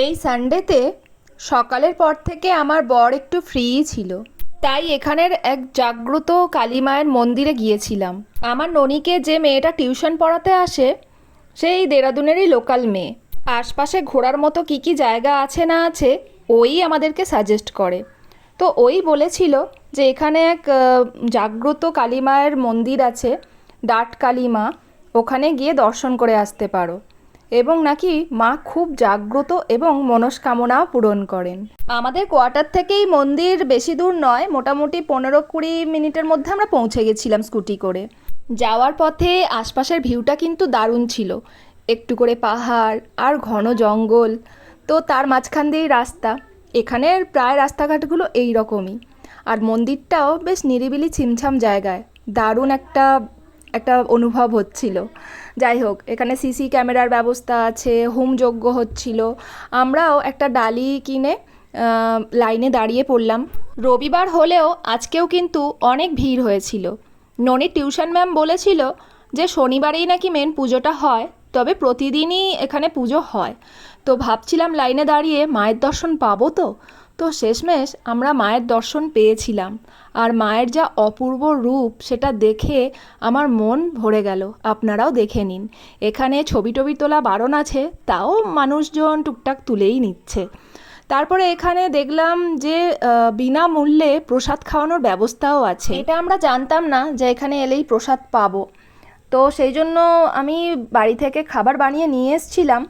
এই সানডেতে সকালের পর থেকে আমার বর একটু ফ্রি ছিল, তাই এখানের এক জাগ্রত কালী মায়ের মন্দিরে গিয়েছিলাম। আমার ননিকে যে মেয়েটা টিউশন পড়াতে আসে, সেই দেরাদুনেরই লোকাল মেয়ে। আশপাশে ঘোরার মতো কী কী জায়গা আছে না আছে ওই আমাদেরকে সাজেস্ট করে। তো ওই বলেছিল যে এখানে এক জাগ্রত কালী মায়ের মন্দির আছে, ডাট কালী মা, ওখানে গিয়ে দর্শন করে আসতে পারো, এবং নাকি মা খুব জাগ্রত এবং মনস্কামনাও পূরণ করেন। আমাদের কোয়ার্টার থেকেই মন্দির বেশি দূর নয়, মোটামুটি 15-20 মিনিটের মধ্যে আমরা পৌঁছে গেছিলাম স্কুটি করে। যাওয়ার পথে আশপাশের ভিউটা কিন্তু দারুণ ছিল, একটু করে পাহাড় আর ঘন জঙ্গল, তো তার মাঝখান দিয়েই রাস্তা। এখানের প্রায় রাস্তাঘাটগুলো এই রকমই, আর মন্দিরটাও বেশ নিরিবিলি ছিমছাম জায়গায়, দারুণ একটা একটা অনুভব হচ্ছিল। যাই হোক, এখানে সিসি ক্যামেরার ব্যবস্থা আছে, হোমযজ্ঞ হচ্ছিল। আমরাও একটা ডালি কিনে লাইনে দাঁড়িয়ে পড়লাম। রবিবার হলেও আজকেও কিন্তু অনেক ভিড় হয়েছিল। ননির টিউশন ম্যাম বলেছিল যে শনিবারেই নাকি মেন পুজোটা হয়, তবে প্রতিদিনই এখানে পুজো হয়। তো ভাবছিলাম লাইনে দাঁড়িয়ে মায়ের দর্শন পাবো তো শেষমেশ আমরা মায়ের দর্শন পেয়েছিলাম। আর মায়ের যা অপূর্ব রূপ সেটা দেখে আমার মন ভরে গেল। আপনারাও দেখে নিন। এখানে ছবি টবি তোলা বারণ আছে, তাও মানুষজন টুকটাক তুলেই নিচ্ছে। তারপরে এখানে দেখলাম যে বিনামূল্যে প্রসাদ খাওয়ানোর ব্যবস্থাও আছে। এটা আমরা জানতাম না যে এখানে এলেই প্রসাদ পাবো। তো সেই জন্য আমি বাড়ি থেকে খাবার বানিয়ে নিয়ে এসেছিলাম।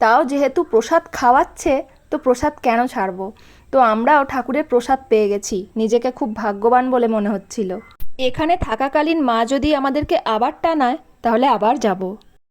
তাও যেহেতু প্রসাদ খাওয়াচ্ছে, তো প্রসাদ কেন ছাড়বো। তো আমরাও ঠাকুরের প্রসাদ পেয়ে গেছি, নিজেকে খুব ভাগ্যবান বলে মনে হচ্ছিল। এখানে থাকাকালীন মা যদি আমাদেরকে আবার টানায়, তাহলে আবার যাব।